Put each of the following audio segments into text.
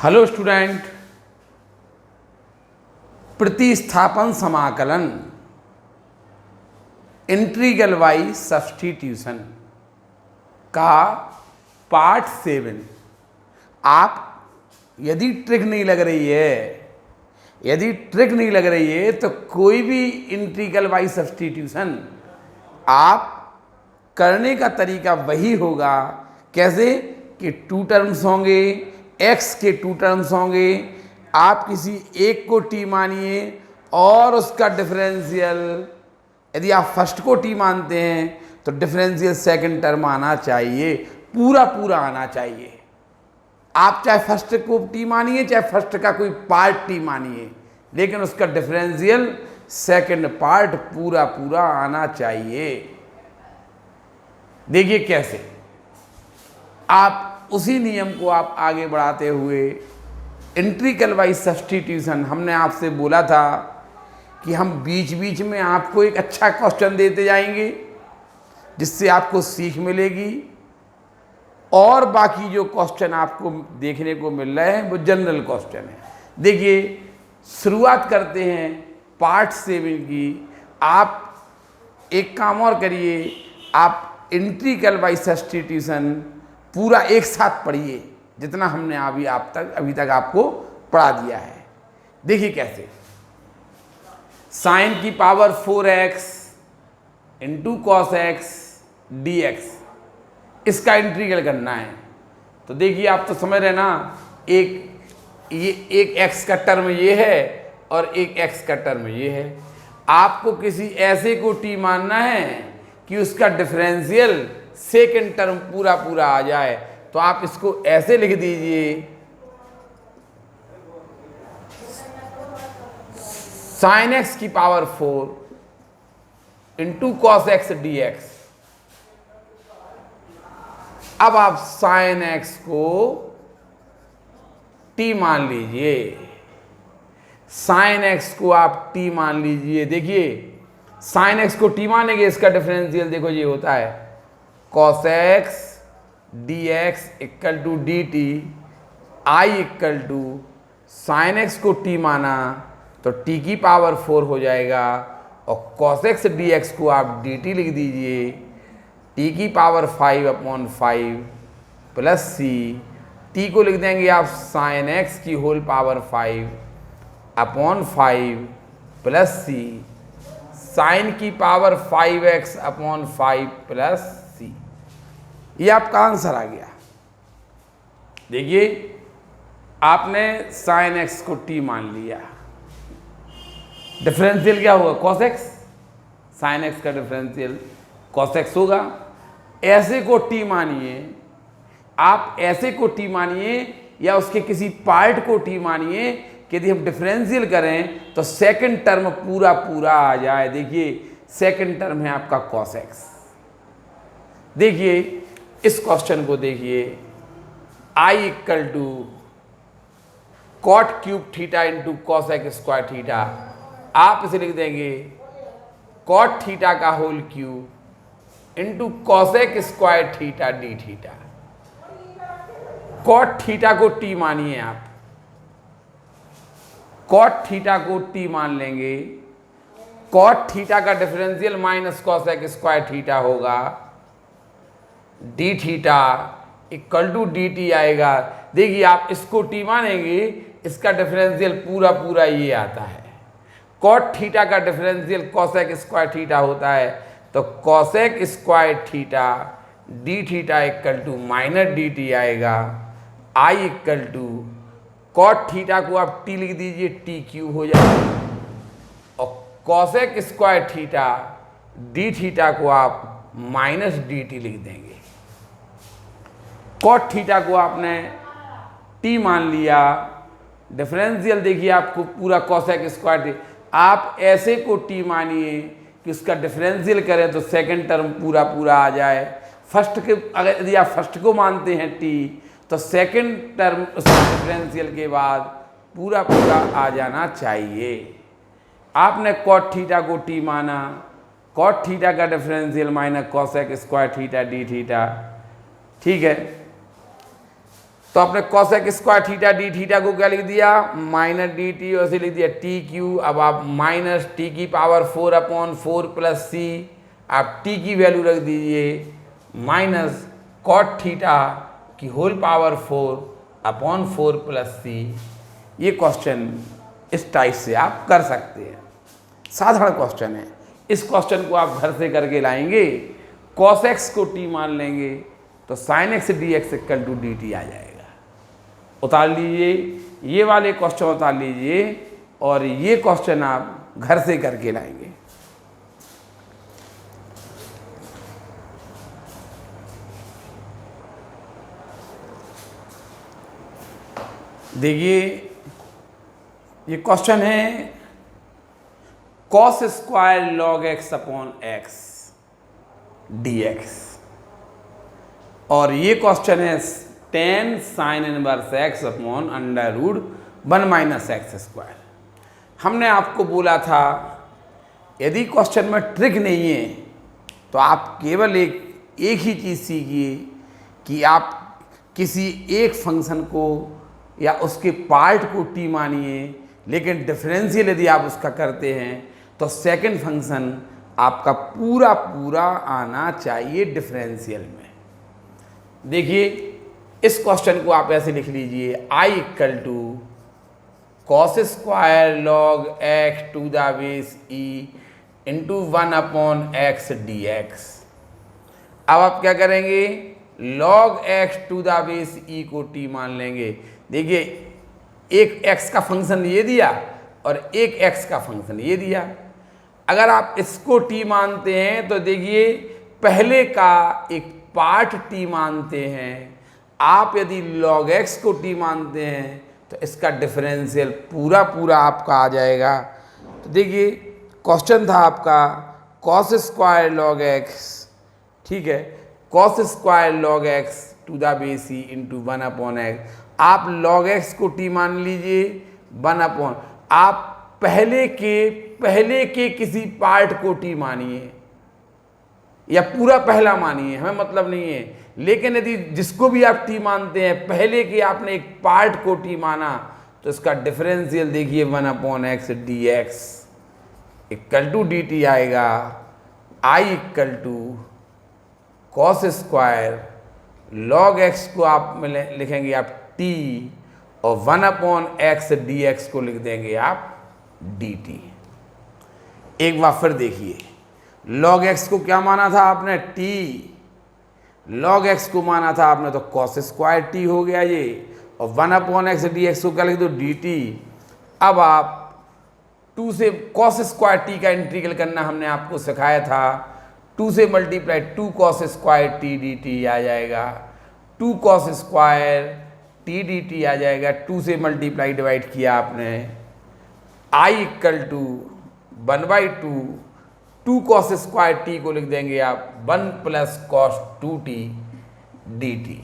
Hello student, प्रतिस्थापन समाकलन integral by substitution का पार्ट 7। आप यदि ट्रिक नहीं लग रही है तो कोई भी इंटीग्रल बाई सब्स्टिट्यूशन आप करने का तरीका वही होगा। कैसे कि 2 टर्म्स होंगे, x के 2 टर्म्स होंगे, आप किसी एक को t मानिए और उसका डिफरेंशियल, यदि आप फर्स्ट को t मानते हैं तो डिफरेंशियल सेकंड टर्म आना चाहिए, पूरा आना चाहिए। आप चाहे फर्स्ट को t मानिए, चाहे फर्स्ट का कोई पार्ट t मानिए, लेकिन उसका डिफरेंशियल सेकंड पार्ट पूरा आना चाहिए। देखिए कैसे, आप उसी नियम को आप आगे बढ़ाते हुए इंटीग्रल बाई सब्स्टिट्यूशन, हमने आपसे बोला था कि हम बीच में आपको एक अच्छा क्वेश्चन देते जाएंगे जिससे आपको सीख मिलेगी, और बाकी जो क्वेश्चन आपको देखने को मिल रहे हैं वो जनरल क्वेश्चन है। देखिए शुरुआत करते हैं पार्ट 7 की। आप एक काम और करिए, आप इंटीग्रल बाई सब्स्टिट्यूशन पूरा एक साथ पढ़िए जितना हमने अभी तक आपको पढ़ा दिया है। देखिए कैसे, साइन की power 4x into cos x d x, इसका इंटीग्रल करना है। तो देखिए आप तो समझ रहे ना, एक x का टर्म ये है और एक x का टर्म ये है। आपको किसी ऐसे को t मानना है कि उसका डिफरेंशियल सेकंड टर्म पूरा आ जाए, तो आप इसको ऐसे लिख दीजिए, साइन एक्स की power 4 into cos x d x. अब आप साइन एक्स को t मान लीजिए, साइन एक्स को आप t मान लीजिए। देखिए साइन एक्स को t मानेंगे, इसका डिफरेंशियल देखो ये होता है cos x dx equal to dt, i equal to sine x को t माना तो t की पावर 4 हो जाएगा, और cos x dx को आप dt लिख दीजिए, t की पावर 5/5 प्लस c, t को लिख देंगे आप साइन x की whole power 5/5 plus c, sine की पावर 5x/5 प्लस c। ये आपका आंसर आ गया। देखिए आपने साइन x को t मान लिया, डिफरेंशियल क्या होगा cos x, साइन x का डिफरेंशियल cos x होगा। ऐसे को t मानिए, आप ऐसे को t मानिए या उसके किसी पार्ट को t मानिए कि यदि हम डिफरेंशियल करें तो सेकंड टर्म पूरा आ जाए। देखिए सेकंड टर्म है आपका cos x। देखिए इस क्वेश्चन को देखिए, i equal to cot cube theta into cos x square theta, आप इसे लिख देंगे कॉट थीटा का whole cube into cos x square theta d theta. Cot theta को t मानिए, आप कॉट थीटा को t मान लेंगे, कॉट थीटा का differential minus cos x square theta होगा, d theta equal to d t आएगा। देखिए आप इसको t मानेंगे, इसका डिफरेंशियल पूरा ये आता है। कॉट थीटा का differential cos x square theta होता है, तो cos x square theta d theta equal to minus d t आएगा। i equal to cot theta को आप t लिख दीजिए, टी क्यू हो जाएगा, और cos x square theta d theta को आप माइनस डी टी लिख देंगे। कॉट थीटा को आपने t मान लिया, डिफरेंशियल देखिए आपको पूरा कॉस एक्स स्क्वायर थी। आप ऐसे को t मानिए कि उसका डिफरेंशियल करें तो सेकंड टर्म पूरा आ जाए। फर्स्ट के अगर यदि आप फर्स्ट को मानते हैं t, तो सेकंड टर्म उसका डिफरेंशियल के बाद पूरा आ जाना चाहिए। आपने कॉट थीटा को t माना, कॉट थीटा का differential minus cos x square theta d theta, ठीक है। तो आपने cosec square theta d theta को क्या लिख दिया, माइनस डी टी, और ऐसे लिख दिया टी क्यू। अब आप माइनस टी की पावर 4/4 प्लस सी, आप टी की वैल्यू रख दीजिए माइनस कॉट थीटा की होल पावर 4/4 प्लस सी। ये क्वेश्चन इस टाइप से आप कर सकते हैं, साधारण क्वेश्चन है। इस क्वेश्चन को आप घर से करके लाएंगे, कॉस एक्स को टी मान लेंगे तो sine x d x equal to d t आ जाएगा। उतार लीजिए, ये वाले क्वेश्चन उतार लीजिए और ये क्वेश्चन आप घर से करके लाएंगे। देखिए ये क्वेश्चन है cos square log x upon x d x, और ये क्वेश्चन है tan sine inverse x upon under root 1 minus x square. हमने आपको बोला था यदि क्वेश्चन में ट्रिक नहीं है तो आप केवल एक ही चीज़ सीखिए कि आप किसी एक फंक्शन को या उसके पार्ट को टी मानिए, लेकिन डिफरेंशियल यदि आप उसका करते हैं तो सेकंड फंक्शन आपका पूरा पूरा आना चाहिए डिफरेंशियल में। देखिए इस क्वेश्चन को आप ऐसे लिख लीजिए, I equal to cos square log x to the base e into 1 x d x. अब आप क्या करेंगे, log x to the base e को टी मान लेंगे। देखिए एक एक्स का फंक्शन ये दिया और एक एक्स का फंक्शन ये दिया। अगर आप इसको टी मानते हैं तो देखिए पहले का एक पार्ट टी मानते हैं, आप यदि log x को t मानते हैं तो इसका डिफरेंशियल पूरा पूरा आपका आ जाएगा। तो देखिए क्वेश्चन था आपका cos स्क्वायर log x, ठीक है, cos square log x to the base e into 1/x। आप log x को t मान लीजिए 1/, आप पहले के किसी पार्ट को t मानिए या पूरा पहला मानिए, हमें मतलब नहीं है, लेकिन यदि जिसको भी आप टी मानते हैं पहले कि आपने एक पार्ट को टी माना तो इसका डिफरेंशियल देखिए 1/x dx equal to d t आएगा। I equal to cos square log x को आप लिखेंगे आप टी और 1/x dx को लिख देंगे आप dt। एक बार फिर देखिए, log x को क्या माना था आपने, t, log x को माना था आपने तो cos स्क्वायर t हो गया ये, और 1/x dx को क्या लिख दो dt। अब आप 2 से cos स्क्वायर t का इंटीग्रल करना हमने आपको सिखाया था, 2 से multiply 2 cos square t dt आ जाएगा, 2 cos स्क्वायर t dt आ जाएगा, 2 से मल्टीप्लाई डिवाइड किया आपने। i equal to 1/2, 2 cos square t को लिख देंगे आप 1 plus cos 2t dt,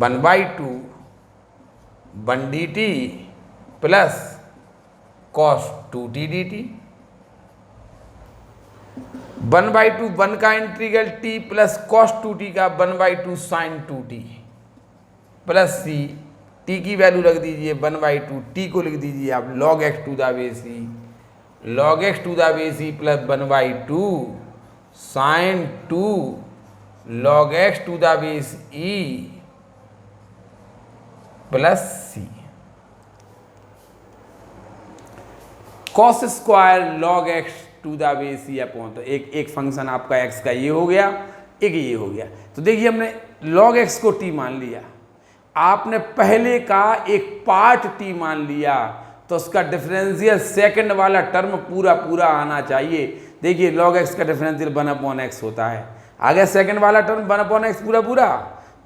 1/2 1 dt plus cos 2t dt, 1/2 1 का integral t plus cos 2t का 1/2 sin 2t plus c, t की वैल्यू रख दीजिए 1/2, t को लिख दीजिए आप log x to the base e, log x to the base e plus 1/2 sin 2 log x to the base e plus c। cos square log x to the base e upon, तो एक function आपका x का ये हो गया, एक ये हो गया। तो देखिए हमने log x को t मान लिया, आपने पहले का एक पार्ट t मान लिया तो उसका डिफरेंशियल सेकंड वाला टर्म पूरा पूरा आना चाहिए। देखिए log x का डिफरेंशियल 1/x होता है, आ गया सेकंड वाला टर्म 1/x पूरा पूरा,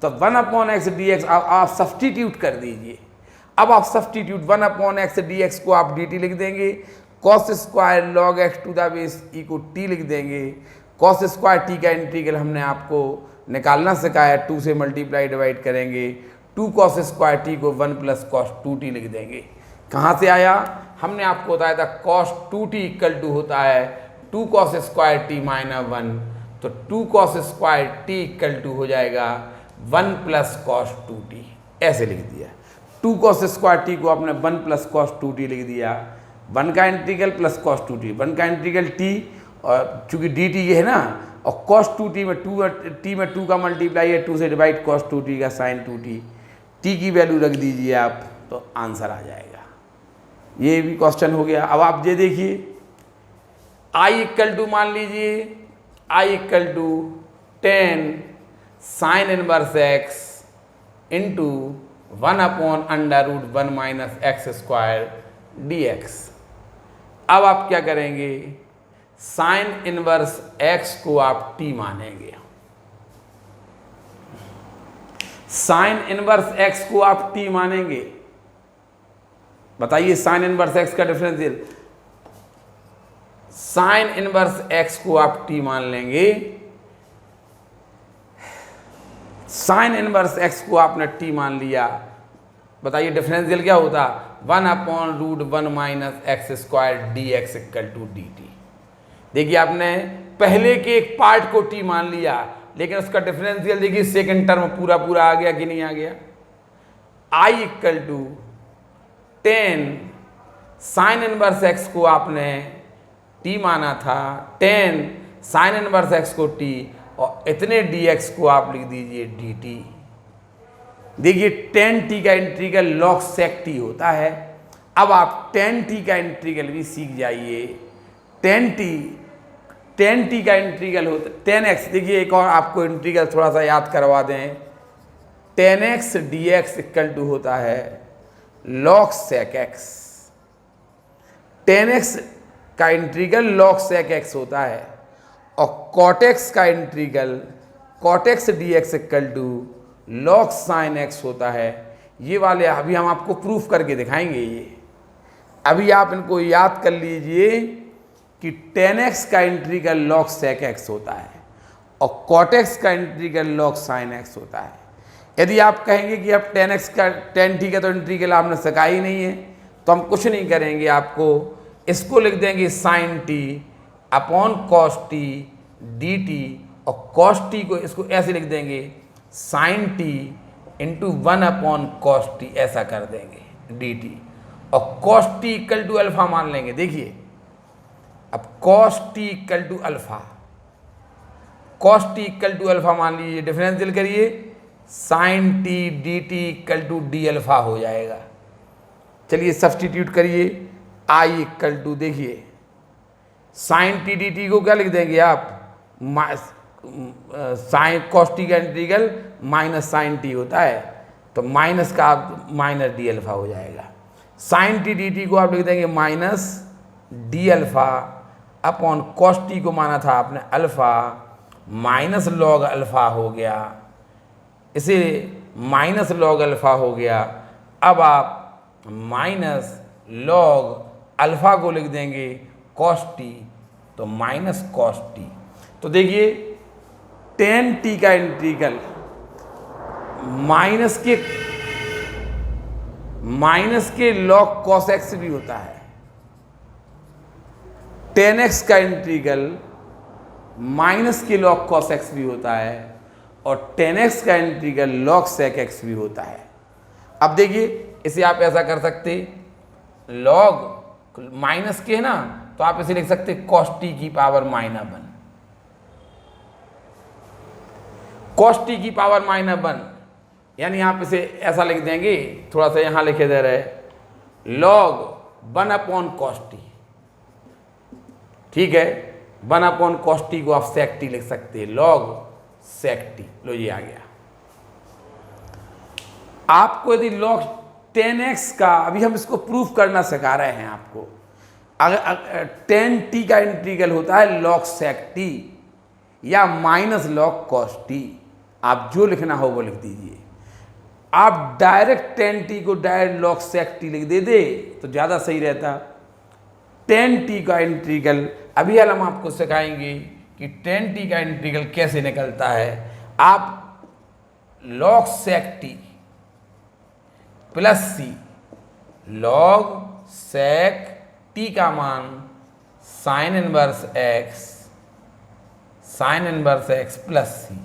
तो 1/x dx आप सब्स्टिट्यूट कर दीजिए। अब आप सब्स्टिट्यूट 1/x dx को आप dt लिख देंगे, cos square log x to the base e को t लिख देंगे। cos स्क्वायर t का इंटीग्रल हमने आपको निकालना सिखाया, 2 से मल्टीप्लाई डिवाइड करेंगे, 2 cos स्क्वायर टी को 1 प्लस cos 2t लिख देंगे। कहाँ से आया, हमने आपको बताया था cos 2t इक्वल टू होता है 2 cos स्क्वायर टी माइनस 1, तो 2 cos square t equal to हो जाएगा 1 प्लस cos 2t। ऐसे लिख दिया। 2 cos स्क्वायर टी को आपने 1 प्लस कॉस 2t लिख दिया। 1 का इंटीग्रल प्लस कॉस 2t, 1 का इंटीग्रल टी, और चूंकि dt ये है ना, और cos 2t में 2 का मल्टीप्लाई है, 2 से डिवाइड cos 2t का sin 2t, t की वैल्यू रख दीजिए आप तो आंसर आ जाएगा। ये भी क्वेश्चन हो गया। अब आप ये देखिए, i इक्वल टू मान लीजिए i equal to 10 sine inverse x into 1/√1 minus x square dx। अब आप क्या करेंगे, साइन इनवर्स x को आप t मानेंगे। साइन इनवर्स x को आप t मानेंगे। बताइए साइन इनवर्स x का डिफरेंशियल, साइन इनवर्स x को आप t मान लेंगे। साइन इनवर्स x को आपने t मान लिया, बताइए डिफरेंशियल क्या होता, 1/√1 minus x square dx equal to dt। देखिए आपने पहले के एक पार्ट को t मान लिया, लेकिन उसका डिफरेंशियल देखिए सेकंड टर्म पूरा पूरा आ गया कि नहीं आ गया। i equal to 10 sine inverse x को आपने t माना था, 10 साइन इनवर्स x को t, और इतने dx को आप लिख दीजिए dt। देखिए 10t का इंटीग्रल log sec t होता है। अब आप 10t का इंटीग्रल भी सीख जाइए। 10t का इंटीग्रल होता 10x। देखिए एक और आपको इंटीग्रल थोड़ा सा याद करवा दें, 10x dx इक्वल टू होता है log sec x। 10x का इंटीग्रल log sec x होता है, और cot x का integral cot x dx equal to log sin x होता है। ये वाले अभी हम आपको प्रूफ करके दिखाएंगे। ये अभी आप इनको याद कर लीजिए कि 10x का इंटीग्रल log sec x होता है, और cot x का इंटीग्रल log sin x होता है। यदि आप कहेंगे कि अब 10x का 10t का तो इंटीग्रल आपने सीखा ही नहीं है, तो हम कुछ नहीं करेंगे, आपको इसको लिख देंगे sin t upon cos t dt, और cos t को इसको ऐसे लिख देंगे sin t into 1/cos t, ऐसा कर देंगे dt, और cos t equal to alpha मान लेंगे। देखिए अब cos t equal to alpha, cos t equal to alpha मान लीजिए, डिफरेंशियल करिए, sin t dt equal to d alpha हो जाएगा। चलिए सब्सटीट्यूट करिए, i इक्वल टू, देखिए sin t dt को क्या लिख देंगे आप, साइन cos t का इंटीग्रल माइनस साइन t होता है, तो माइनस का माइनस डी अल्फा हो जाएगा। साइन t dt को आप लिख देंगे minus D alpha upon cos t को माना था आपने अल्फा, माइनस लॉग अल्फा हो गया, इसे माइनस लॉग अल्फा हो गया। अब आप माइनस लॉग अल्फा को लिख देंगे cos t, तो माइनस cos t। तो देखिए 10t का इंटीग्रल माइनस के log cos x भी होता है, 10x का इंटीग्रल माइनस के log cos x भी होता है, और 10x का इंटीग्रल log sec x भी होता है। अब देखिए इसे आप ऐसा कर सकते, log माइनस के है ना, तो आप इसे लिख सकते cos t की पावर -1, cos t की पावर -1, यानी आप इसे ऐसा लिख देंगे, थोड़ा सा यहाँ लिखे दे रहे, log 1/cos t, ठीक है, 1/cos t को आप sec t लिख सकते हैं, log sec t। लो ये आ गया। आपको यदि log 10x का, अभी हम इसको प्रूफ करना सिखा रहे हैं आपको, अगर 10t का इंटीग्रल होता है log sec t या माइनस log cos t, आप जो लिखना हो वो लिख दीजिए। आप डायरेक्ट 10t को डायरेक्ट log sec t लिख दे तो ज़्यादा सही रहता। 10t का इंटीग्रल अभी हम आपको सिखाएंगे कि 10t का इंटीग्रल कैसे निकलता है। आप log sec t plus c, log sec t का मान sign inverse x plus c,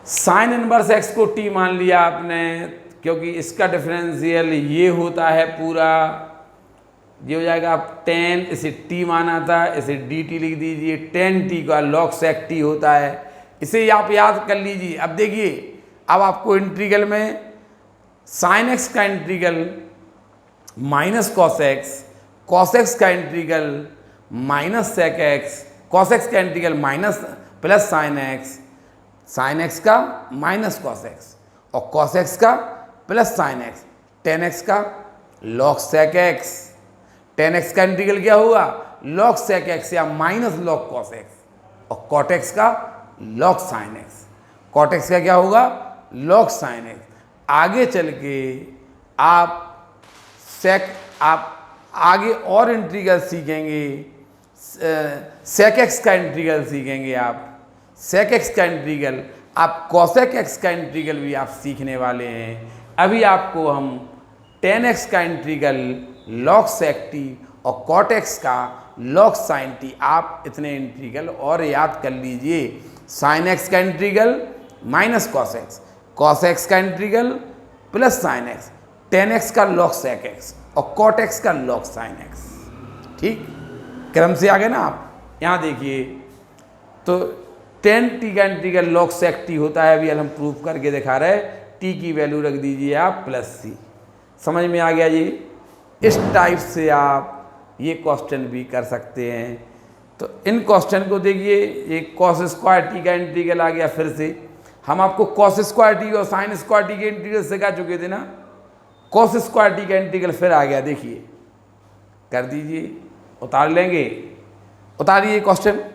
sign inverse x को टी मान लिया आपने, क्योंकि इसका डिफरेंशियल ये होता है पूरा, ये हो जाएगा आप टेन, इसे टी माना था, इसे डी टी लिख दीजिए, टेन टी का लॉग सेक टी होता है, इसे आप याद कर लीजिए। अब देखिए, अब आपको इंटीग्रल में साइन एक्स का इंटीग्रल माइनस कॉस एक्स का integral minus sec x, cos x का integral minus plus sine x का माइनस कॉस एक्स, और कॉस एक्स का plus sine x, tan x का log sec x, tan x का integral क्या होगा, log sec x या माइनस लॉग कॉस एक्स, और कॉट एक्स का log sine x, cot x का क्या होगा, लॉग साइन एक्स। आगे चल के आप आगे और इंटीग्रल सीखेंगे, सेक एक्स का इंटीग्रल सीखेंगे आप, सेक एक्स का इंटीग्रल, आप कॉसेक एक्स का इंटीग्रल भी आप सीखने वाले हैं। अभी आपको हम टेन एक्स का इंटीग्रल लॉग सेक टी और कॉट एक्स का लॉग साइन टी, आप इतने इंटीग्रल और याद कर लीजिए। साइन एक्स का इंटीग्रल माइनस कॉस एक्स का integral plus sine x, tan x का लॉग सेक एक्स और कॉट एक्स का लॉग साइन एक्स। ठीक, क्रम से आ गए ना आप। यहाँ देखिए, तो टेन टी का इंटीग्रल लॉग सेक टी होता है, अभी हम प्रूफ करके दिखा रहे हैं। टी की वैल्यू रख दीजिए आप प्लस सी। समझ में आ गया जी। इस टाइप से आप ये क्वेश्चन भी कर सकते हैं। तो इन क्वेश्चन को देखिए, ये कॉस स्क्वायर टी का इंटीग्रल आ गया। फिर से हम आपको कॉस स्क्वायर टी और साइन स्क्वायर टी के इंटीग्रल सिखा चुके थे ना। कॉस स्क्वायर टी का इंटीग्रल फिर आ गया, देखिए कर दीजिए, उतार लेंगे, उतारिए क्वेश्चन।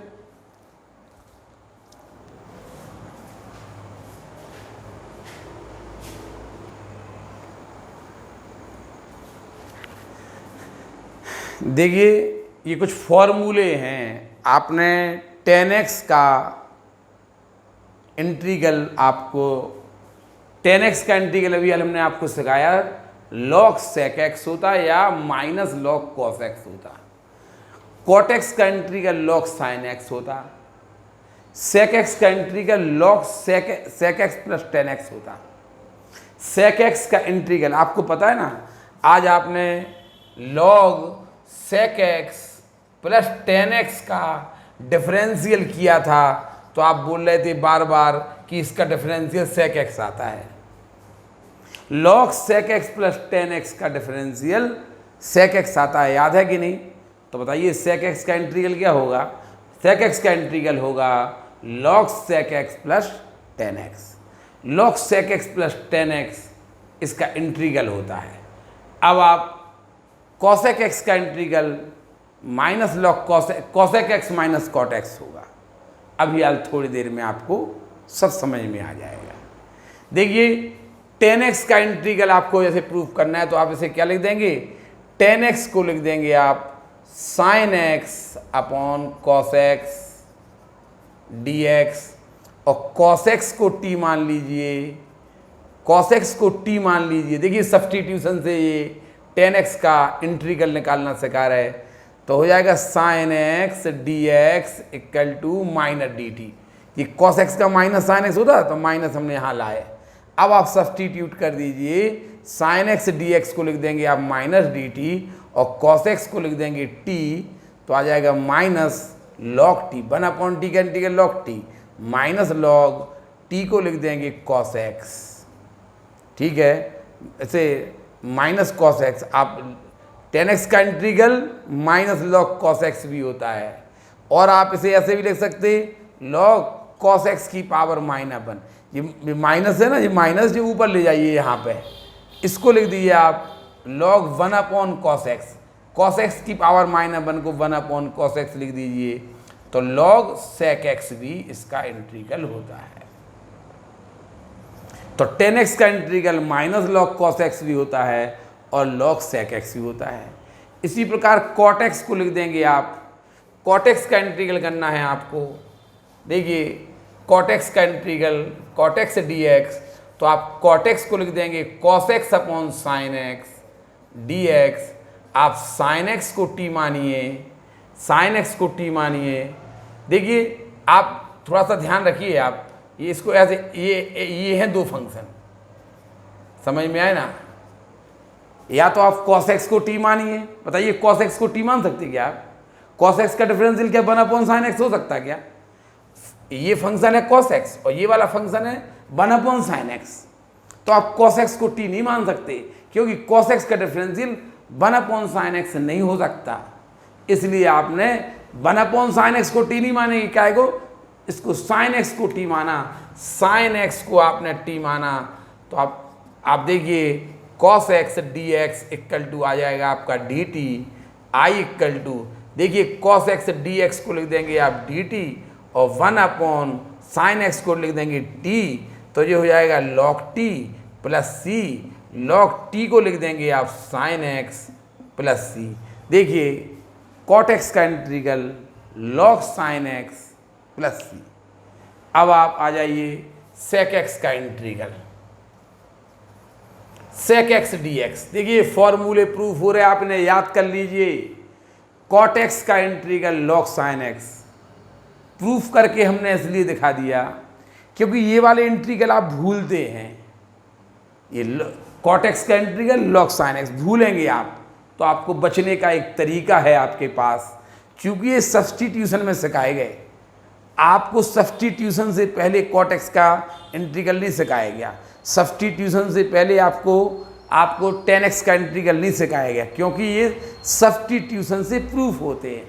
देखिए, ये कुछ फॉर्मूले हैं। आपने टेन एक्स का इंटीग्रल, आपको टेन एक्स का इंटीग्रल अभी हमने आपको सिखाया, लॉग सेक एक्स होता है या माइनस लॉग कॉस एक्स होता। कॉट एक्स का इंटीग्रल लॉग साइन एक्स होता। सेक एक्स का integral log sec x plus tan x होता। सेक एक्स का इंटीग्रल आपको पता है ना, आज आपने log sec x plus tan x का डिफरेंशियल किया था, तो आप बोल रहे थे बार बार कि इसका डिफरेंशियल सेक एक्स आता है। Log sec x plus tan x का डिफरेंशियल सेक एक्स आता है, याद है कि नहीं? तो बताइए सेक एक्स का इंटीग्रल क्या होगा? सेक एक्स का इंटीग्रल होगा log sec x plus tan x. Log sec x plus tan x इसका इंटीग्रल होता है। अब आप कॉसेक एक्स का integral minus log cosec x minus cot x होगा। अभी यार थोड़ी देर में आपको सब समझ में आ जाएगा। देखिए, टेन एक्स का इंटीग्रल आपको जैसे प्रूफ करना है, तो आप इसे क्या लिख देंगे? टेन एक्स को लिख देंगे आप sine x upon cos x d x, और कॉस एक्स को टी मान लीजिए, कॉस एक्स को टी मान लीजिए। देखिए, सब्स्टिट्यूशन से ये टेन एक्स का इंटीग्रल निकालना सिखा रहे हैं, तो हो जाएगा sine x d x equal to minus d t. ये कॉस एक्स का माइनस साइन एक्स होता, तो माइनस हमने यहाँ लाए। अब आप सब्स्टिट्यूट कर दीजिए, साइन एक्स डी एक्स को लिख देंगे आप माइनस डी टी, और कॉस एक्स को लिख देंगे टी, तो आ जाएगा माइनस लॉग टी, 1 टी का integral log T, minus log T को लिख देंगे कॉस एक्स। ठीक है, ऐसे माइनस कॉस एक्स, आप टेन एक्स का integral minus log cos x भी होता है, और आप इसे ऐसे भी लिख सकते लॉग कॉस एक्स की पावर -1। ये माइनस है ना, ये माइनस जो ऊपर ले जाइए यहाँ पे, इसको लिख दीजिए आप log 1 upon cos x. Cos x की पावर -1 को 1 अपॉन कॉस एक्स लिख दीजिए, तो लॉग सेक एक्स भी इसका इंटीग्रल होता है। तो टेन एक्स का integral minus log cos x भी होता है और लॉग सेक एक्स भी होता है। इसी प्रकार कॉट एक्स को लिख देंगे आप, कॉट एक्स का इंटीग्रल करना है आपको। देखिए, कॉट एक्स का integral cot x d x, तो आप कॉट एक्स को लिख देंगे cos x upon sine x d x. आप साइन एक्स को टी मानिए, साइन एक्स को टी मानिए। देखिए, आप थोड़ा सा ध्यान रखिए, आप ये इसको ऐसे, ये हैं दो फंक्शन, समझ में आए ना। या तो आप cos x को t मानिए, बताइए cos x को t मान सकते क्या आप? cos x का डिफरेंशियल क्या 1/sin x हो सकता है क्या? ये फंक्शन है cos x और ये वाला फंक्शन है 1/sin x, तो आप cos x को t नहीं मान सकते, क्योंकि cos x का डिफरेंशियल 1/sin x नहीं हो सकता, इसलिए आपने 1/sin x को t नहीं मानेगी, क्या को इसको sin x को t माना, sin x को आपने t माना, तो आप देखिए cos x dx equal to आ जाएगा आपका dt, i इक्वल टू, देखिए cos x dx को लिख देंगे आप dt और 1/sin x को लिख देंगे t, तो ये हो जाएगा log t plus c, log t को लिख देंगे आप sin x प्लस c। देखिए cot x का integral log sin x plus c। अब आप आ जाइए sec x का इंटीग्रल, sec x dx, देखिए फॉर्मूले प्रूफ हो रहे, आपने याद कर लीजिए। cot x का integral log sin x, proof करके हमने इसलिए दिखा दिया क्योंकि ये वाले इंटीग्रल आप भूलते हैं, ये cot x का इंटीग्रल log sin x भूलेंगे आप, तो आपको बचने का एक तरीका है आपके पास, क्योंकि ये सब्स्टिट्यूशन में सिखाए गए। आपको सब्स्टिट्यूशन से पहले cot x का इंटीग्रल नहीं सिखाया गया, सब्स्टिट्यूशन से पहले आपको tan x का इंटीग्रल नहीं सिखाया गया, क्योंकि ये सब्स्टिट्यूशन से प्रूफ होते हैं।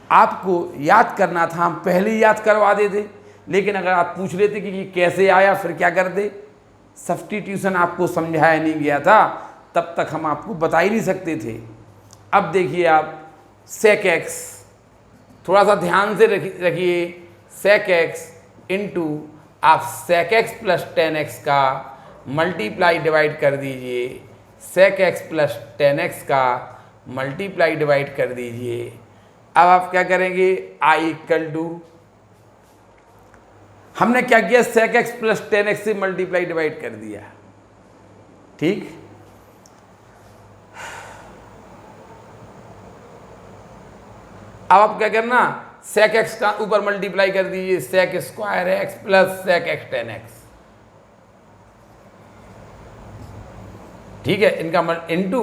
आपको याद करना था, हम पहले ही याद करवा देते, लेकिन अगर आप पूछ लेते कि कैसे आया फिर क्या करते, सब्स्टिट्यूशन आपको समझाया नहीं गया था, तब तक हम आपको बता ही नहीं सकते थे। अब देखिए आप sec x, थोड़ा सा ध्यान से रखिए, sec x इंटू आप sec x plus tan x का मल्टीप्लाई डिवाइड कर दीजिए, sec x plus tan x का मल्टीप्लाई डिवाइड कर दीजिए। अब आप क्या करेंगे, i इक्वल टू, हमने क्या किया, sec x plus tan x से मल्टीप्लाई डिवाइड कर दिया, ठीक। अब आप क्या करना, sec x का ऊपर मल्टीप्लाई कर दीजिए, sec square x plus sec x tan x, ठीक है, इनका into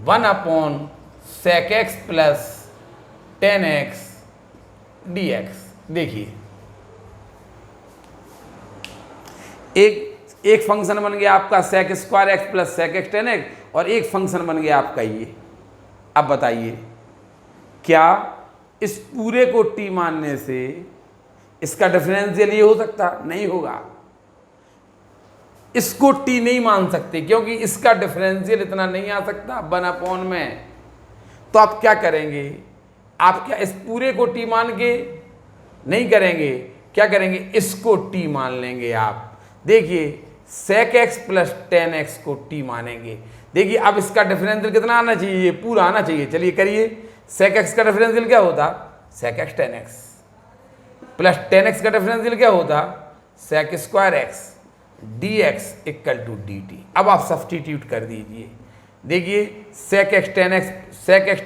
1/sec x plus tan x dx। देखिए एक फंक्शन बन गया आपका sec square x plus sec x tan x, और एक फंक्शन बन गया आपका ये। अब बताइए क्या इस पूरे को t मानने से इसका डिफरेंशियल ये हो सकता? नहीं होगा, इसको t नहीं मान सकते क्योंकि इसका डिफरेंशियल इतना नहीं आ सकता 1/, में। तो आप क्या करेंगे, आप क्या इस पूरे को t मान के नहीं करेंगे, क्या करेंगे, इसको t मान लेंगे आप। देखिए sec x plus tan x को t मानेंगे। देखिए अब इसका डिफरेंशियल कितना आना चाहिए, ये पूरा आना चाहिए। चलिए करिए, sec x का डिफरेंशियल क्या होता, sec x tan x plus tan x का डिफरेंशियल क्या होता, sec square x dx equal to dt। अब आप सब्स्टिट्यूट कर दीजिए, देखिए sec x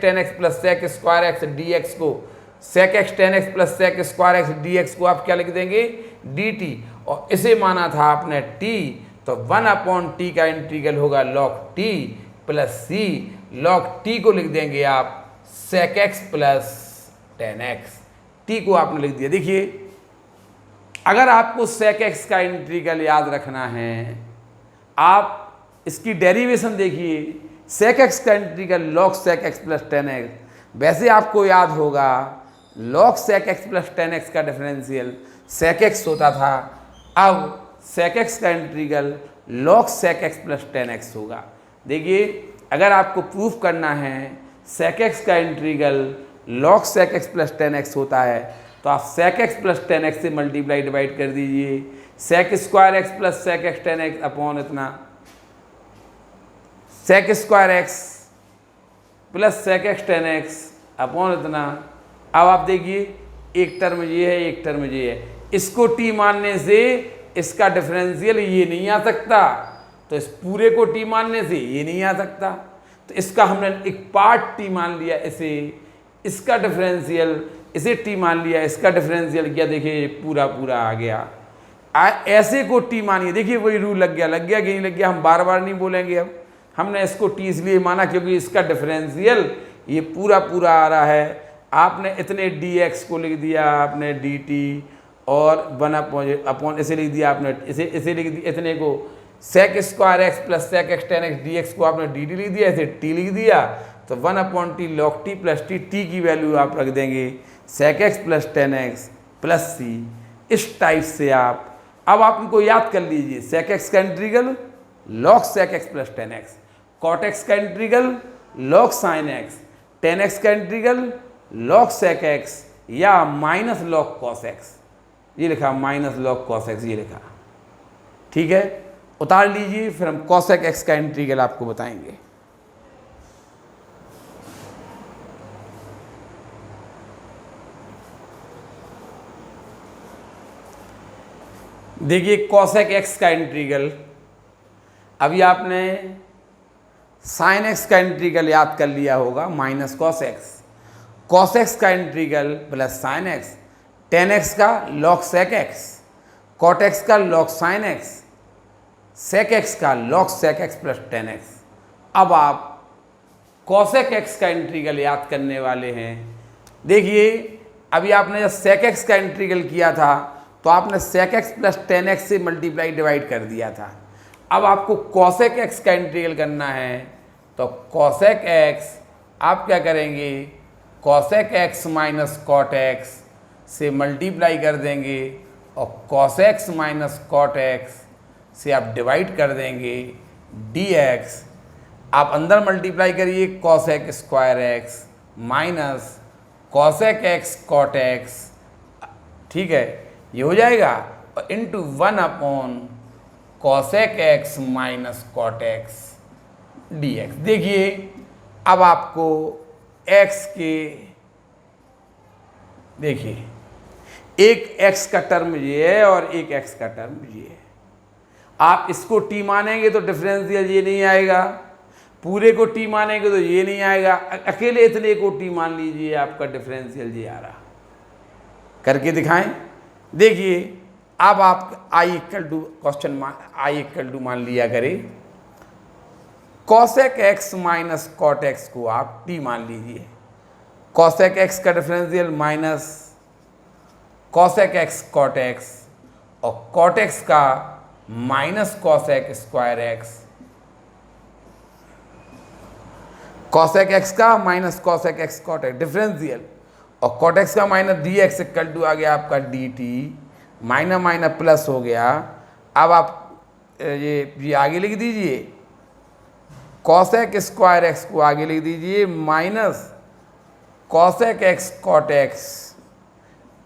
tan x plus sec square x dx को, sec x tan x plus sec square x dx को आप क्या लिख देंगे, dt, और इसे माना था आपने t, तो 1/t का इंटीग्रल होगा log t plus c, log t को लिख देंगे आप sec x plus tan x, t को आपने लिख दिया। देखिए अगर आपको sec x का इंटीग्रल याद रखना है, आप इसकी डेरिवेशन देखिए, sec x का integral log sec x plus tan x, वैसे आपको याद होगा log sec x plus tan x का डिफरेंशियल sec x होता था, अब sec x का integral log sec x plus tan x होगा। देखिए अगर आपको प्रूफ करना है sec x का integral log sec x plus tan x होता है, तो आप sec x plus tan x से मल्टीप्लाई डिवाइड कर दीजिए, sec square x plus sec x tan x upon इतना sec square x plus sec x tan x upon इतना। अब आप देखिए एक टर्म ये है, एक टर्म ये है, इसको t मानने से इसका डिफरेंशियल ये नहीं आ सकता, तो इस पूरे को t मानने से ये नहीं आ सकता, तो इसका हमने एक पार्ट t मान लिया, इसे इसका डिफरेंशियल इसे t मान लिया, इसका डिफरेंशियल किया, देखिए पूरा पूरा आ गया। ऐसे को टी मानिए, देखिए वही रूल लग गया कि नहीं लग गया, हम बार बार नहीं बोलेंगे। अब हमने इसको टी इसलिए माना क्योंकि इसका डिफरेंशियल ये पूरा पूरा आ रहा है। आपने इतने डी एक्स को लिख दिया, आपने डी टी, और 1 अपॉन इसे लिख दिया आपने, इसे लिख दिया, इतने को sec square x plus sec x tan x d x को आपने डी टी लिख दिया, इसे टी लिख दिया, तो 1/t log t plus t की वैल्यू आप रख देंगे sec x plus tan x plus c. इस टाइप से अब आप इनको याद कर लीजिए, सेक एक्स का integral log sec x plus tan x, cot x का integral log sine x, tan x का इंटीग्रल लॉग सेक एक्स या माइनस लॉग कॉस एक्स, ये लिखा माइनस लॉग कॉस एक्स, ये लिखा। ठीक है, उतार लीजिए, फिर हम कॉसेक एक्स का इंटीग्रल आपको बताएंगे। देखिए कॉसेक एक्स का इंटीग्रल, अभी आपने साइन एक्स का इंटीग्रल याद कर लिया होगा, minus cos x, cos x का integral plus sine x, tan x का log sec x, cot x का log sine x, sec x का log sec x plus tan x. अब आप कॉसेक एक्स का इंटीग्रल याद करने वाले हैं। देखिए अभी आपने जब सेक एक्स का इंटीग्रल किया था तो आपने sec x plus tan x से मल्टीप्लाई डिवाइड कर दिया था। अब आपको कॉसेक एक्स का इंटीग्रल करना है, तो कॉसेक एक्स आप क्या करेंगे, cosec x minus cot x से मल्टीप्लाई कर देंगे, और cos x minus cot x से आप डिवाइड कर देंगे डी एक्स। आप अंदर मल्टीप्लाई करिए, cosec square x minus cosec x cot x, ठीक है, ये हो जाएगा, और into 1/cosec x minus cot x d x. देखिए अब आपको x के, देखिए एक x का टर्म ये है और एक x का टर्म ये है। आप इसको t मानेंगे तो डिफरेंशियल ये नहीं आएगा, पूरे को t मानेंगे तो ये नहीं आएगा, अकेले इतने को t मान लीजिए, आपका डिफरेंशियल ये आ रहा। करके दिखाएं। देखिए अब आप i equal to question i equal to मान लिया करें, cosec x minus cot x को आप t मान लीजिए, कॉसेक एक्स का differential minus cosec x cot x, और कॉट एक्स का minus cosec square x, cosec x का minus cosec x cot x differential, और कॉट एक्स का minus d x equal to आ गया आपका d t, minus minus plus हो गया। अब आप ये आगे लिख दीजिए, कॉसेक स्क्वायर एक्स को आगे लिख दीजिए minus cosec x cot x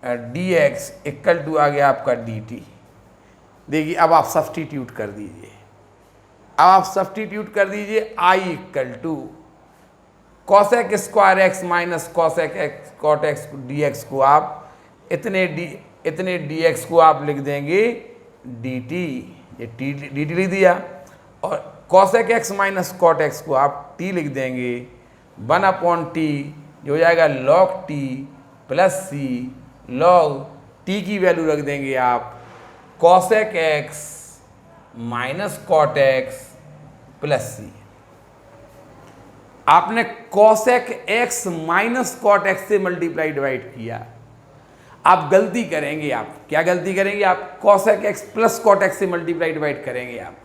d x equal to आ गया आपका डी टी। देखिए अब आप सब्सटीट्यूट कर दीजिए, अब आप सब्सटीट्यूट कर दीजिए, I equal to cosec square x minus cosec x cot x d x को आप इतने डी एक्स को आप लिख देंगे डी टी, ये डी टी लिख दिया, और cosec x minus cot x को आप टी लिख देंगे 1/t, जो हो जाएगा log t plus c, log t की वैल्यू रख देंगे आप cosec x minus cot x plus c. आपने cosec x minus cot x से मल्टीप्लाई डिवाइड किया। आप गलती करेंगे, आप क्या गलती करेंगे, आप cosec x plus cot x से मल्टीप्लाई डिवाइड करेंगे। आप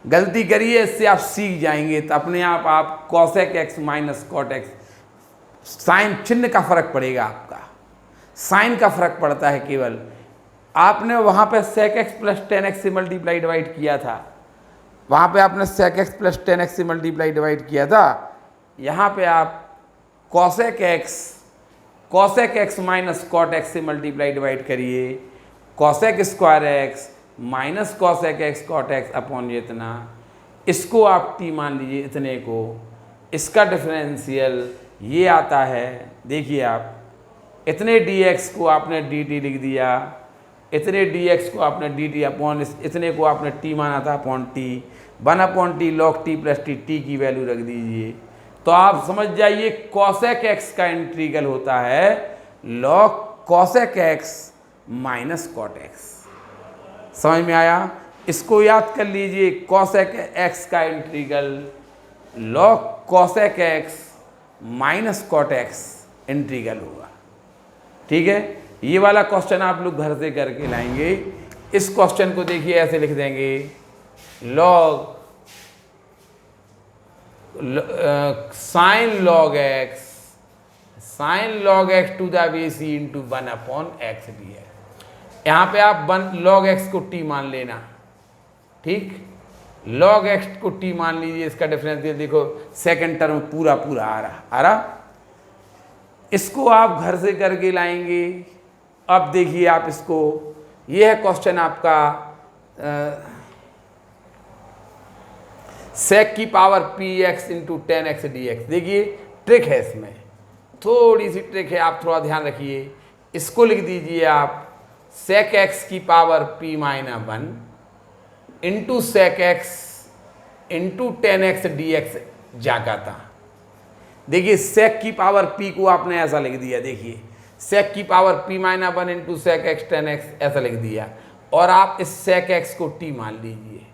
गलती करिए, इससे आप सीख जाएंगे, तो अपने आप cosec x minus cot x, sign चिन्ह का फर्क पड़ेगा, आपका साइन का फर्क पड़ता है केवल। आपने वहाँ पे sec x plus tan x से मल्टीप्लाई डिवाइड किया था, वहाँ पे आपने sec x plus tan x से मल्टीप्लाई डिवाइड किया था, यहाँ पे आप cosec x minus cot x से मल्टीप्लाई डिवाइड करिए, cosec square x minus cosec x cot x upon ये इतना, इसको आप टी मान लीजिए इतने को, इसका डिफरेंशियल ये आता है। देखिए आप इतने डी एक्स को आपने डी टी लिख दिया, इतने डी एक्स को आपने डी टी अपॉन इतने को आपने टी माना था upon T, 1/t log t plus t की वैल्यू रख दीजिए। तो आप समझ जाइए कॉसेक एक्स का इंटीग्रल होता है log cosec x minus cot x. समझ में आया? इसको याद कर लीजिए, कॉसेक एक्स का integral log cosec x minus cot x integral होगा। ठीक है, ये वाला क्वेश्चन आप लोग घर से करके लाएंगे। इस क्वेश्चन को देखिए ऐसे लिख देंगे, log sine log x to the base e into 1/x d है। यहाँ पे आप लॉग एक्स को टी मान लेना। ठीक, लॉग एक्स को टी मान लीजिए, इसका डिफरेंशियल देखो सेकंड टर्म पूरा पूरा आ रहा। इसको आप घर से करके लाएंगे। अब देखिए आप इसको, ये है क्वेश्चन आपका सेक की power P x into 10x dx। देखिए ट्रिक है, इसमें थोड़ी सी ट्रिक है, आप थोड़ा ध्यान रखिए। इसको लिख दीजिए आप सेक एक्स की power p minus 1 into sec x into 10x dx जागा था। देखिए सेक की पावर p को आपने ऐसा लिख दिया, देखिए सेक की power p minus 1 into sec x 10x ऐसा लिख दिया, और आप इस सेक एक्स को t मान लीजिए।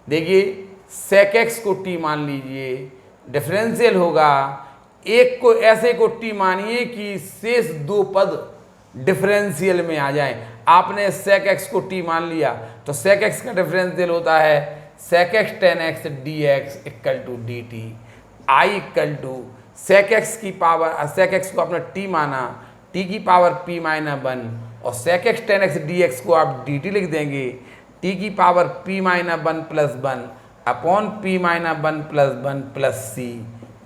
देखिए सेक एक्स को t मान लीजिए, डिफरेंशियल होगा, एक को ऐसे को t मानिए कि शेष दो पद डिफरेंशियल में आ जाएं। आपने सेक एक्स को t मान लिया तो सेक एक्स का डिफरेंशियल होता है sec x 10x dx equal to d t. I equal to sec x की पावर, सेक एक्स को आपने t माना, t की पावर p माइनस 1, और सेक एक्स 10x dx को आप dt लिख देंगे, t की power p minus 1 plus 1 upon p minus 1 plus 1 plus c।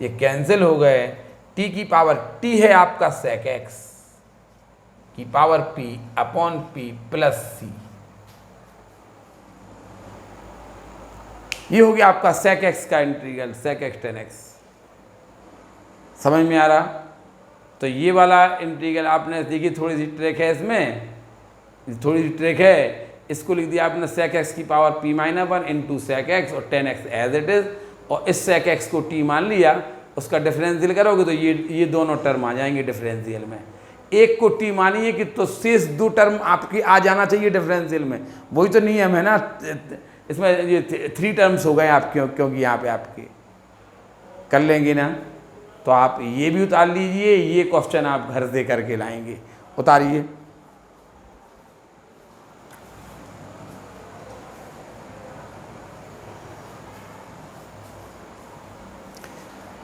ये कैंसिल हो गए। t की पावर t है आपका सेक एक्स की power p upon p plus c। ये हो गया आपका सेक एक्स का इंटीग्रल, सेक एक्स 10x। समझ में आ रहा? तो ये वाला इंटीग्रल आपने देखी, थोड़ी सी ट्रिक है इसमें, थोड़ी सी ट्रिक है। इसको लिख दिया आपने सेक एक्स की power p minus 1 into sec x और 10x एज इट इज, और इस सेक एक्स को t मान लिया, उसका डिफरेंशियल करोगे तो ये दोनों टर्म आ जाएंगे डिफरेंशियल में। एक को t मानिए कि तो शेष दो टर्म आपकी आ जाना चाहिए डिफरेंशियल में, वही तो नियम है ना। इसमें ये 3 टर्म्स हो गए आपके, क्योंकि यहाँ पे आपके कर लेंगे ना, तो आप ये भी उतार लीजिए। ये क्वेश्चन आप घर से करके लाएंगे, उतारिए।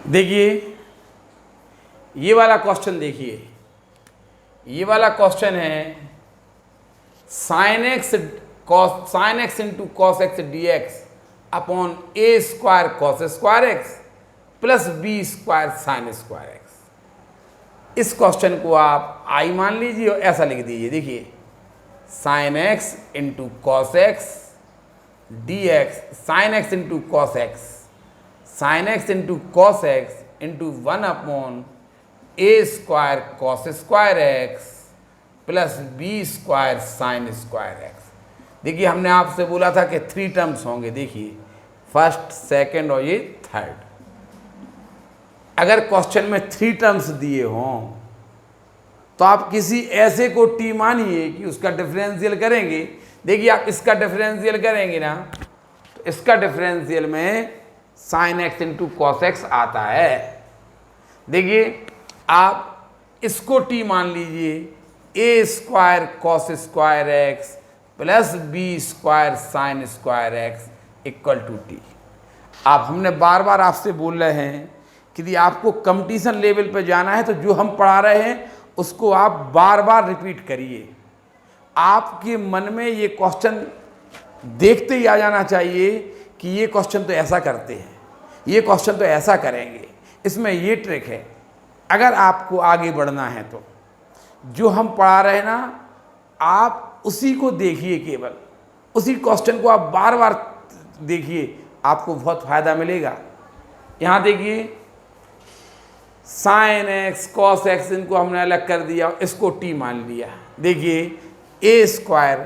देखिए ये वाला क्वेश्चन, देखिए ये वाला क्वेश्चन है sine x into cos x d x upon a square cos square x plus b square sine square x. इस क्वेश्चन को आप आई मान लीजिए और ऐसा लिख दीजिए। देखिए sine x into cos x d x, sine x into cos x, sine x into cos x into 1 upon a square cos square x plus b square sine square x. देखिए हमने आपसे बोला था कि 3 टर्म्स होंगे। देखिए first, second और ये थर्ड। अगर क्वेश्चन में 3 टर्म्स दिए हों तो आप किसी ऐसे को टी मानिए कि उसका डिफरेंशियल करेंगे। देखिए आप इसका डिफरेंशियल करेंगे ना, तो इसका डिफरेंशियल में sine x into cos x आता है। देखिए आप इसको टी मान लीजिए, a square cos square x plus b square sine square x equal to t. आप हमने बार बार आपसे बोल रहे हैं कि यदि आपको कंपटीशन लेवल पर जाना है तो जो हम पढ़ा रहे हैं उसको आप बार बार रिपीट करिए। आपके मन में ये क्वेश्चन देखते ही आ जाना चाहिए कि ये क्वेश्चन तो ऐसा करते हैं, ये क्वेश्चन तो ऐसा करेंगे, इसमें ये ट्रिक है। अगर आपको आगे बढ़ना है तो जो हम पढ़ा रहे हैं ना, आप उसी को देखिए, केवल उसी क्वेश्चन को आप बार बार देखिए, आपको बहुत फायदा मिलेगा। यहाँ देखिए साइन एक्स कॉस एक्स, इनको हमने अलग कर दिया, इसको टी मान लिया। देखिए a square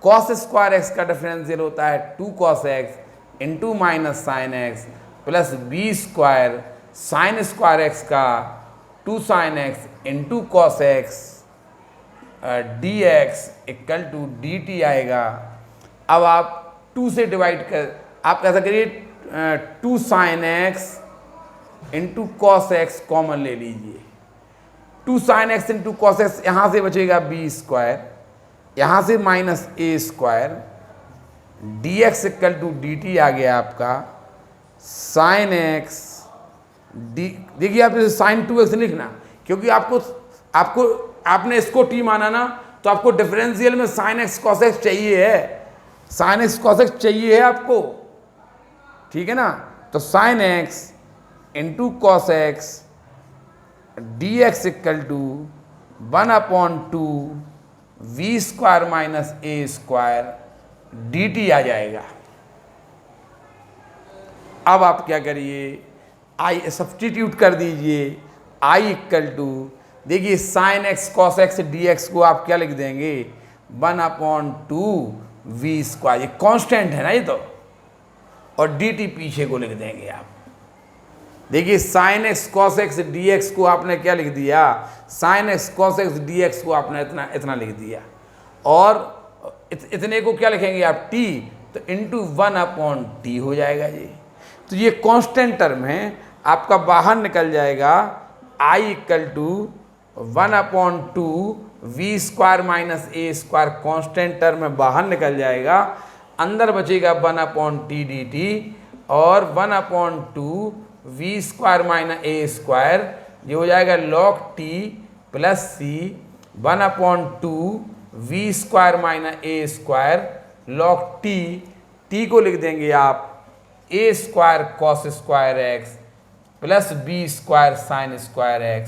cos square x का डिफरेंशियल होता है 2 cos x into minus sine x plus b square sine square x का 2 sine x into cos x d x equal to d t आएगा। अब आप 2 से डिवाइड कर, आप ऐसा करिए 2 sin x इंटू कॉस एक्स कॉमन ले लीजिए। 2 sin x इंटू कॉस एक्स, यहाँ से बचेगा b स्क्वायर, यहाँ से माइनस a स्क्वायर, dx इक्वल टू dt आ गया आपका sin x डी। देखिए आप इसे sin 2x लिखना, क्योंकि आपने इसको t माना ना, तो आपको डिफरेंशियल में sin x cos x चाहिए है, sin x cos x चाहिए है आपको, ठीक है ना। तो sin x इंटू cos x d x equal to 1/2 v square minus a square dt आ जाएगा। अब आप क्या करिए, आई सब्स्टिट्यूट कर दीजिए, i इक्वल टू, देखिए sine x cos x d x को आप क्या लिख देंगे 1/2 v स्क्वायर, ये कांस्टेंट है ना ये तो, और dt पीछे को लिख देंगे आप। देखिए sine x cos x d x को आपने क्या लिख दिया, sine x cos x d x को आपने इतना लिख दिया, और इतने को क्या लिखेंगे आप t, तो इंटू 1/t हो जाएगा जी। तो ये कांस्टेंट टर्म है, आपका बाहर निकल जाएगा i equal to 1/2 v square minus a square, constant term में बाहर निकल जाएगा, अंदर बचेगा 1/t dt और 1/2 v square minus a square, ये हो जाएगा log t plus c 1/2 v square minus a square log t को लिख देंगे आप a square cos square x plus b square sine square x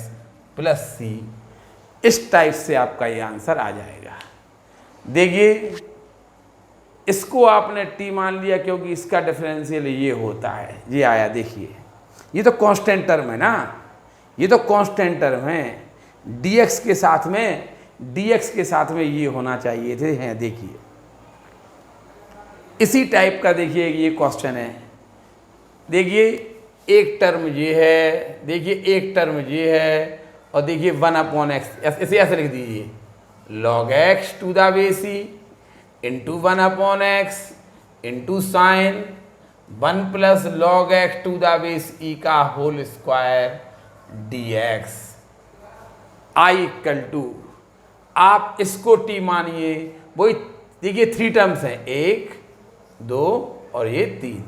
plus c। इस type से आपका ये आंसर आ जाएगा। देखिए इसको आपने t मान लिया क्योंकि इसका डिफरेंशियल ये होता है, ये आया। देखिए ये तो कांस्टेंट टर्म है ना, ये तो कांस्टेंट टर्म है, dx के साथ में ये होना चाहिए थे, हैं। देखिए इसी टाइप का देखिए ये क्वेश्चन है। देखिए एक टर्म ये है, देखिए एक टर्म ये है, और देखिए 1/x, इसे ऐसे लिख दीजिए log x to the base e into 1/x into sine 1 plus log x to the base e का whole square dx। i equal to, आप इसको t मानिए, वही देखिए 3 टर्म्स हैं, 1 2 और ये 3,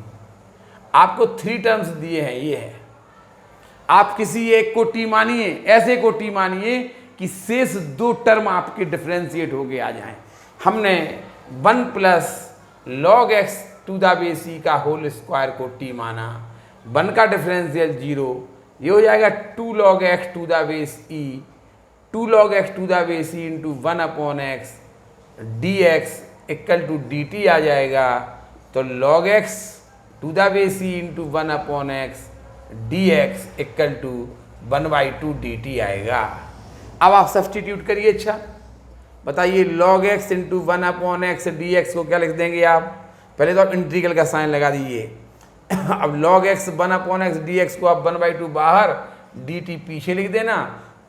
आपको 3 टर्म्स दिए हैं, ये है। आप किसी एक को t मानिए, ऐसे को t मानिए कि शेष 2 टर्म आपके डिफरेंशिएट होके आ जाएं। हमने 1 plus log x to the base e का होल स्क्वायर को t माना, 1 का डिफरेंशियल 0, ये हो जाएगा 2 log x to the base e, 2 log x to the base e into 1/x dx equal to dt आ जाएगा। तो log x to the base e into 1/x dx equal to 1/2 dt आएगा। अब आप substitute करिए। अच्छा बताइए log x into 1/x dx को क्या लिख देंगे आप, पहले तो आप इंटीग्रल का साइन लगा दीजिए। अब log x 1/x dx को आप 1/2 बाहर, dt पीछे लिख देना,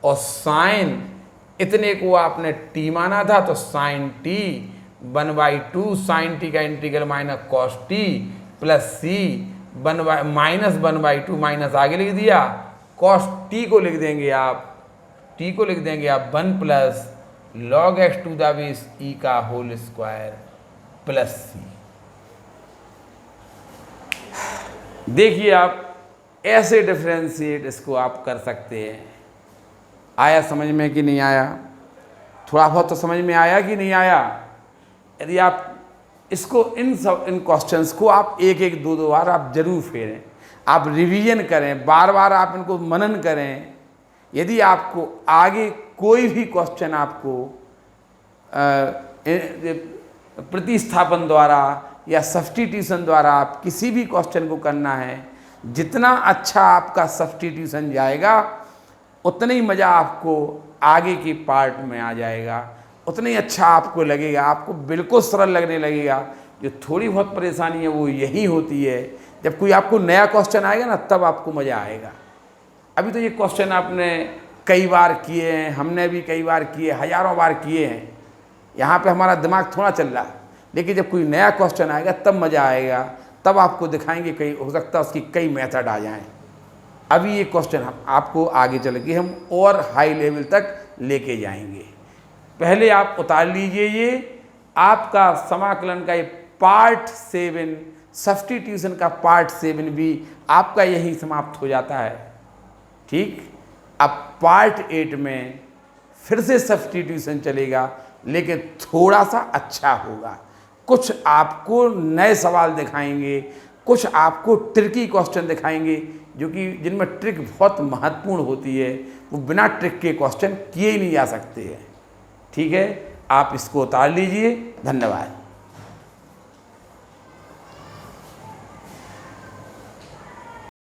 और साइन इतने को आपने t माना था, तो साइन t 1/2 साइन t का integral minus cos t plus c minus 1/2 minus आगे लिख दिया, कॉस t को लिख देंगे आप, t को लिख देंगे आप 1 plus log x to the base e का होल स्क्वायर प्लस c। देखिए आप ऐसे डिफरेंशिएट इसको आप कर सकते हैं। आया समझ में कि नहीं आया? थोड़ा बहुत तो समझ में आया कि नहीं आया? यदि आप इसको इन क्वेश्चंस को आप एक एक दो बार आप जरूर फेरें, आप रिवीजन करें, बार बार आप इनको मनन करें। यदि आपको आगे कोई भी क्वेश्चन आपको प्रतिस्थापन द्वारा या सब्स्टिट्यूशन द्वारा आप किसी भी क्वेश्चन को करना है, जितना अच्छा आपका सब्स्टिट्यूशन जाएगा उतना ही मज़ा आपको आगे की पार्ट में आ जाएगा, उतना ही अच्छा आपको लगेगा, आपको बिल्कुल सरल लगने लगेगा। जो थोड़ी बहुत परेशानी है वो यही होती है, जब कोई आपको नया क्वेश्चन आएगा ना तब आपको मज़ा आएगा। अभी तो ये क्वेश्चन आपने कई बार किए हैं, हमने भी कई बार किए, हज़ारों बार किए हैं, यहाँ पे हमारा दिमाग थोड़ा चल रहा है। लेकिन जब कोई नया क्वेश्चन आएगा तब मज़ा आएगा, तब आपको दिखाएंगे, कई हो सकता है उसकी कई मेथड आ जाएं। अभी ये क्वेश्चन हम आपको आगे चल के हम और हाई लेवल तक लेके जाएंगे। पहले आप उतार लीजिए, ये आपका समाकलन का ये पार्ट 7 सब्स्टिट्यूशन का पार्ट 7 भी आपका यही समाप्त हो जाता है। ठीक, अब पार्ट 8 में फिर से सब्स्टिट्यूशन चलेगा, लेकिन थोड़ा सा अच्छा होगा। कुछ आपको नए सवाल दिखाएंगे, कुछ आपको ट्रिकी क्वेश्चन दिखाएंगे, जो कि जिनमें ट्रिक बहुत महत्वपूर्ण होती है, वो बिना ट्रिक के क्वेश्चन किए ही नहीं जा सकते हैं। ठीक है, आप इसको उतार लीजिए। धन्यवाद।